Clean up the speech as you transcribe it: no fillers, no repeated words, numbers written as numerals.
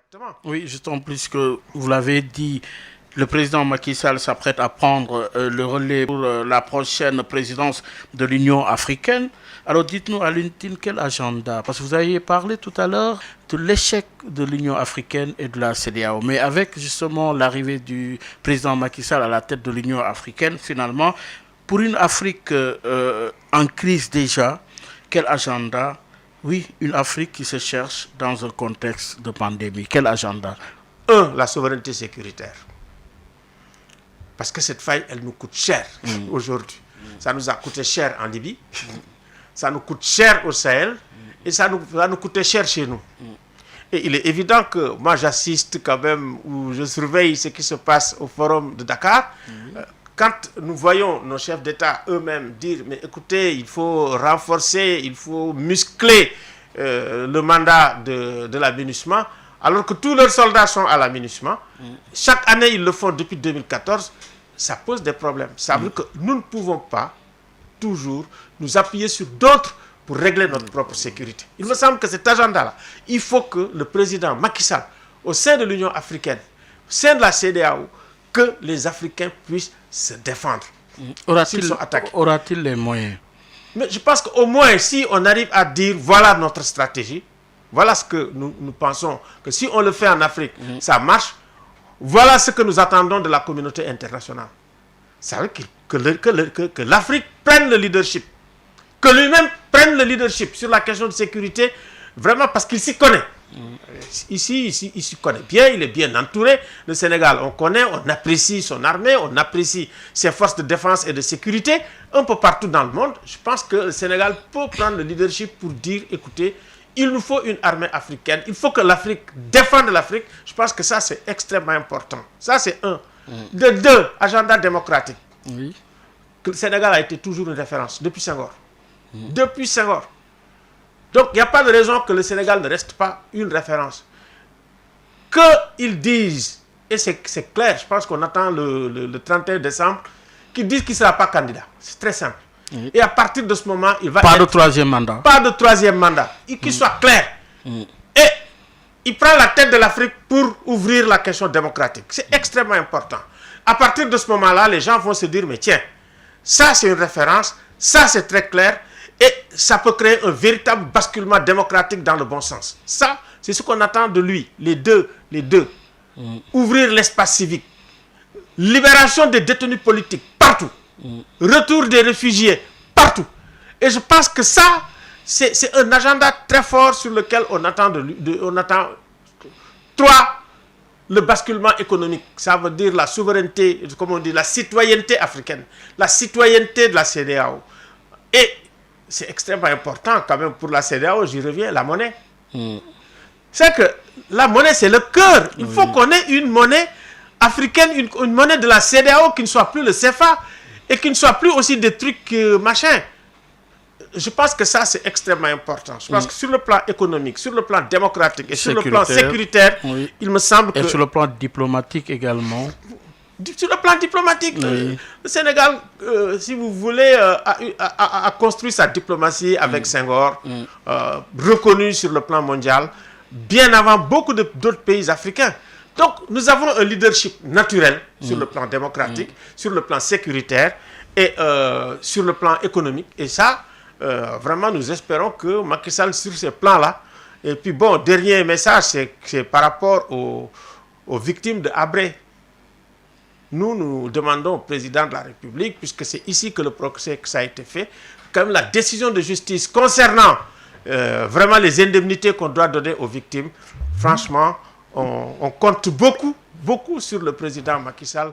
correctement. Oui, justement, puisque vous l'avez dit, le président Macky Sall s'apprête à prendre le relais pour la prochaine présidence de l'Union africaine. Alors dites-nous, Alioune, quel agenda? Parce que vous avez parlé tout à l'heure de l'échec de l'Union africaine et de la CEDEAO. Mais avec justement l'arrivée du président Macky Sall à la tête de l'Union africaine, finalement, pour une Afrique en crise déjà, quel agenda? Oui, une Afrique qui se cherche dans un contexte de pandémie. Quel agenda? La souveraineté sécuritaire. Parce que cette faille, elle nous coûte cher aujourd'hui. Ça nous a coûté cher en Libye, ça nous coûte cher au Sahel, et ça va nous coûter cher chez nous. Et il est évident que moi, j'assiste quand même, ou je surveille ce qui se passe au forum de Dakar. Quand nous voyons nos chefs d'État eux-mêmes dire, mais écoutez, il faut renforcer, il faut muscler le mandat de la MINUSMA, alors que tous leurs soldats sont à la MINUSMA, chaque année ils le font depuis 2014, ça pose des problèmes. Ça veut dire que nous ne pouvons pas toujours nous appuyer sur d'autres pour régler notre propre sécurité. Il me semble que cet agenda-là, il faut que le président Macky Sall, au sein de l'Union africaine, au sein de la CEDEAO, que les Africains puissent se défendre. Aura-t-il les moyens? Mais je pense qu'au moins, si on arrive à dire, voilà notre stratégie, voilà ce que nous pensons, que si on le fait en Afrique, ça marche, voilà ce que nous attendons de la communauté internationale. Ça veut dire que l'Afrique prenne le leadership, que lui-même prenne le leadership sur la question de sécurité, vraiment parce qu'il s'y connaît. Ici, il s'y connaît bien, il est bien entouré. Le Sénégal, on connaît, on apprécie son armée, on apprécie ses forces de défense et de sécurité, un peu partout dans le monde. Je pense que le Sénégal peut prendre le leadership pour dire, écoutez, il nous faut une armée africaine, il faut que l'Afrique défende l'Afrique. Je pense que ça, c'est extrêmement important. Ça, c'est un. De deux, agenda démocratique. Oui. Que le Sénégal a été toujours une référence, depuis Senghor. Depuis Senghor. Donc, il n'y a pas de raison que le Sénégal ne reste pas une référence. Qu'ils disent, et c'est clair, je pense qu'on attend le 31 décembre, qu'ils disent qu'il ne sera pas candidat. C'est très simple. Et à partir de ce moment, il va pas de troisième mandat. Pas de troisième mandat. Qu'il soit clair. Et il prend la tête de l'Afrique pour ouvrir la question démocratique. C'est extrêmement important. À partir de ce moment-là, les gens vont se dire, mais tiens, ça c'est une référence, ça c'est très clair, et ça peut créer un véritable basculement démocratique dans le bon sens. Ça, c'est ce qu'on attend de lui, les deux. Ouvrir l'espace civique. Libération des détenus politiques, partout. Retour des réfugiés, partout. Et je pense que ça, c'est un agenda très fort sur lequel on attend on attend le basculement économique. Ça veut dire la souveraineté, comme on dit, la citoyenneté africaine, la citoyenneté de la CEDEAO. Et c'est extrêmement important quand même pour la CEDEAO, j'y reviens, la monnaie. C'est que la monnaie, c'est le cœur. Il faut qu'on ait une monnaie africaine, une monnaie de la CEDEAO qui ne soit plus le CFA et qui ne soit plus aussi des trucs machin. Je pense que ça, c'est extrêmement important. Je pense que sur le plan économique, sur le plan démocratique et sur le plan sécuritaire, il me semble que... Et sur le plan diplomatique également. Sur le plan diplomatique, le Sénégal, si vous voulez, a construit sa diplomatie avec Senghor, reconnu sur le plan mondial, bien avant beaucoup d'autres pays africains. Donc, nous avons un leadership naturel sur le plan démocratique, sur le plan sécuritaire et sur le plan économique. Et ça, vraiment, nous espérons que Macky Sall, sur ces plans-là, et puis bon, dernier message, c'est par rapport aux victimes de Habré. Nous demandons au président de la République, puisque c'est ici que le procès que ça a été fait, quand même la décision de justice concernant vraiment les indemnités qu'on doit donner aux victimes. Franchement, on compte beaucoup sur le président Macky Sall.